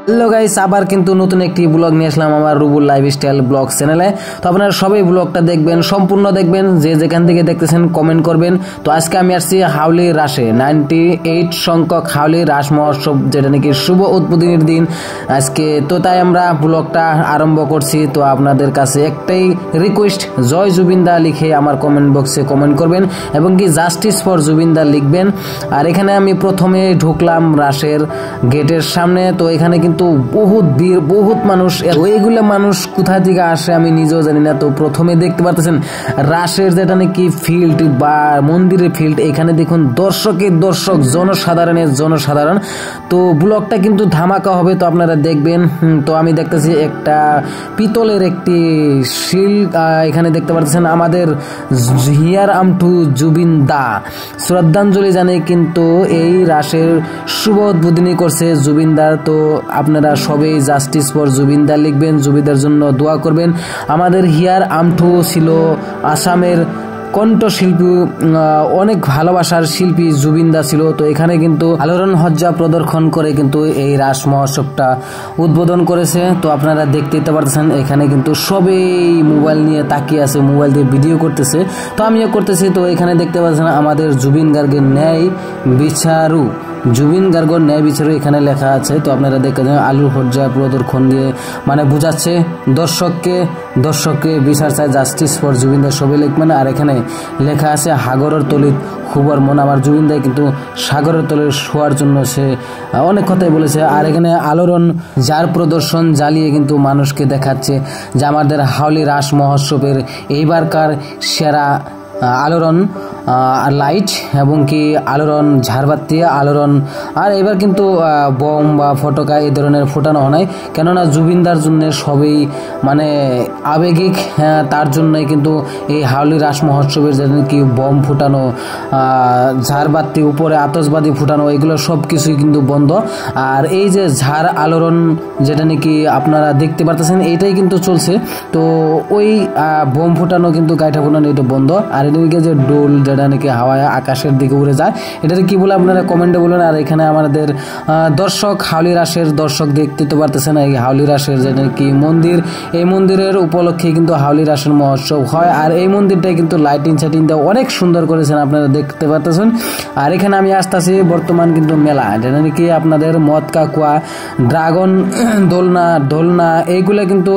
Hello guys, আবার কিন্তু নতুন একটি ব্লগ নিয়ে আসলাম আমার রুবুল লাইফস্টাইল ব্লগ চ্যানেলে। তো আপনারা সবাই ব্লগটা দেখবেন, সম্পূর্ণ দেখবেন, যে যেখান থেকে দেখতেছেন কমেন্ট করবেন। তো আজকে আমি আসছি হাউলি রাসে 98 সংখ্যক হাউলি রাস মহোৎসব, যেটা নাকি শুভ উদ্বোধনের দিন আজকে। তো তাই আমরা ব্লগটা আরম্ভ করছি। তো আপনাদের কাছে একটাই রিকোয়েস্ট, জয় জুবিনদা লিখে আমার কমেন্ট বক্সে কমেন্ট করবেন এবং কি জাস্টিস ফর জুবিনদা লিখবেন। আর এখানে আমি প্রথমে ঢুকলাম রাসের গেটের সামনে। তো এখানে কিন্তু বহুত ভিড়, বহুত মানুষ। ওইগুলো মানুষ কোথা থেকে আসে আমি নিজেও জানি না। তো প্রথমে দেখতে পাচ্ছেন রাসের যেটা নাকি ফিল্ড বা মন্দিরের ফিল্ড, এখানে দেখুন দর্শকের দর্শক, জনসাধারণের জনসাধারণ। তো ব্লগটা কিন্তু ধামাকা হবে, তো আপনারা দেখবেন। তো আমি দেখতেছি একটা পিতলের একটি শিল্ড, এখানে দেখতে পাচ্ছেন আমাদের হিয়ার আম টু জুবিন দা শ্রদ্ধাঞ্জলি জানিয়ে কিন্তু এই রাসের শুভ উদ্বোধনী করছে জুবিনদার। তো আপনারা সবাই জাস্টিস ফর জুবিনদা লিখবেন, জুবিনদার জন্য দোয়া করবেন। আমাদের হিয়ার আমঠু ছিল আসামের কণ্ঠশিল্পী, অনেক ভালোবাসার শিল্পী জুবিনদা ছিল। তো এখানে কিন্তু আলোড়ন হজ্জা প্রদর্শন করে কিন্তু এই রাস মহোৎসবটা উদ্বোধন করেছে। তো আপনারা দেখতে পারতেছেন এখানে কিন্তু সবাই মোবাইল নিয়ে তাকিয়ে আছে, মোবাইল দিয়ে ভিডিও করতেছে। তো আমিও করতেছি। তো এখানে দেখতে পাচ্ছেন আমাদের জুবিন গার্গের ন্যায় বিচারু, জুবিন গার্গের ন্যায় বিচারু এখানে লেখা আছে। তো আপনারা দেখতে আলুর হজ্জা প্রদর্শন দিয়ে মানে বোঝাচ্ছে দর্শককে বিচার চায়, জাস্টিস ফর জুবিনদা সবাই লিখবেন। আর এখানে লেখা আছে সাগরের তলিত খুবর মন। আমার জুবিনদাই কিন্তু সাগরের তলে শোয়ার জন্য সে অনেক কথাই বলেছে। আর এখানে আলোড়ন যার প্রদর্শন জ্বালিয়ে কিন্তু মানুষকে দেখাচ্ছে যে আমাদের হাউলি রাস মহোৎসবের এইবারকার সেরা আলোড়ন লাইট এবং কি আলোড়ন ঝাড়বাতি আলোড়ন। আর এবার কিন্তু বম বা ফটকা এই ধরনের ফোটানো হয়, কেননা জুবিনদার জন্য সবই মানে আবেগিক, তার জন্যই কিন্তু এই হাউলি রাস মহোৎসবের যেটা কি বম ফুটানো, ঝাড়বাতি উপরে আতশবাজি ফুটানো, এগুলো সব কিছুই কিন্তু বন্ধ। আর এই যে ঝাড় আলোড়ন যেটা নাকি আপনারা দেখতে পারতেছেন এইটাই কিন্তু চলছে। তো ওই বোম ফুটানো কিন্তু গাইঠা ফুটানো এটা বন্ধ। আর এদিকে যে ডোল যেটা নাকি হাওয়ায় আকাশের দিকে উড়ে যায়, এটাকে কি বলে আপনারা কমেন্টে বলুন। আর এখানে আমাদের দর্শক, হাউলি রাসের দর্শক দেখতে তো পারতেছেন এই হাউলি রাসের যেটা কি মন্দির, এই মন্দিরের উপলক্ষে কিন্তু হাউলি রাসের মহোৎসব হয়। আর এই মন্দিরটাই কিন্তু লাইটিং সাইটিং দিয়ে অনেক সুন্দর করেছেন, আপনারা দেখতে পারতেছেন। আর এখানে আমি আসতেছি বর্তমান কিন্তু মেলা, যেটা নাকি আপনাদের মদ কাকুয়া, ড্রাগন দোলনা এইগুলো কিন্তু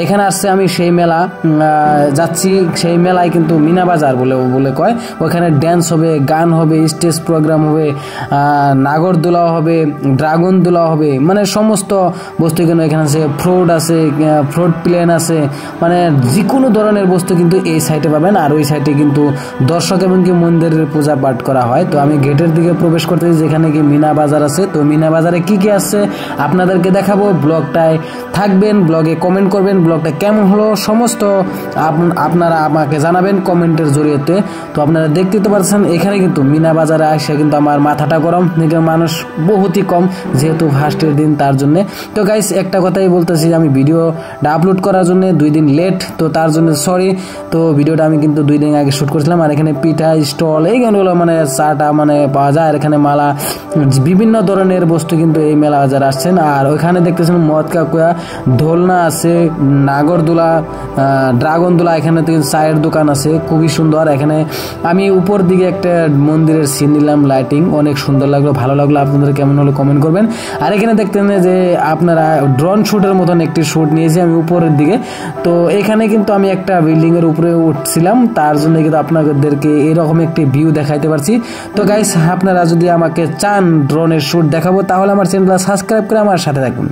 এখানে আসছে। আমি সেই মেলা যাচ্ছি, সেই মেলায় কিন্তু মিনা বাজার বলে কয়, ওখানে ড্যান্স হবে, গান হবে, স্টেজ প্রোগ্রাম হবে, নাগরদোলা হবে, ড্রাগন দোলা হবে, মানে সমস্ত বস্তু কিন্তু এখানে আছে। ফ্রুট আছে, ফ্রুট প্লেন আছে, মানে যে কোনো ধরনের বস্তু কিন্তু এই সাইডে পাবেন। আর ওই সাইডে কিন্তু দর্শক এবং কি মন্দিরের পূজা পাঠ করা হয়। তো আমি গেটের দিকে প্রবেশ করতেছি, যেখানে কি মিনা বাজার আছে। তো মিনা বাজারে কি কি আছে আপনাদেরকে দেখাবো, ব্লগটায় থাকবেন, ব্লগে কমেন্ট করবেন, ব্লগটা কেমন হলো সমস্ত আপনারা আমাকে জানাবেন কমেন্টের জরিয়েতে। তো আপনারা দেখতে তো পাচ্ছেন এখানে কিন্তু মিনা বাজারে আসে কিন্তু আমার মাথাটা গরম, মানুষ বহুতই কম যেহেতু ফার্স্টের দিন, তার জন্য। তো গাইস একটা কথাই বলতেছি, আমি ভিডিওটা আপলোড করার জন্য 2 দিন লেট, তো তার জন্য সরি। তো ভিডিওটা আমি কিন্তু 2 দিন আগে শ্যুট করেছিলাম। আর এখানে পিঠা স্টল এইগুলো মানে চাটা মানে পাওয়া যায়। আর এখানে মালা, বিভিন্ন ধরনের বস্তু কিন্তু এই মেলা বাজার আসছেন। আর ওইখানে দেখতেছেন মদ কাকুয়া, দোলনা আছে, নাগরদোলা, ড্রাগন দোলা, এখানে চায়ের দোকান আছে, খুবই সুন্দর। এখানে আমি উপর দিকে একটা মন্দিরের সিন নিলাম, লাইটিং অনেক সুন্দর লাগলো, ভালো লাগলো। আপনাদের কেমন হলো কমেন্ট করবেন। আর এখানে দেখতেন যে আপনারা ড্রোন শুটের মতন একটি শুট নিয়েছি আমি উপরের দিকে। তো এখানে কিন্তু আমি একটা বিল্ডিং এর উপরে উঠছিলাম, তার জন্য কিন্তু আপনাদেরকে এরকম একটি ভিউ দেখাইতে পারছি। তো গাইস আপনারা যদি আমাকে চান ড্রোনের শুট দেখাবো, তাহলে আমার চ্যানেলটা সাবস্ক্রাইব করে আমার সাথে থাকুন।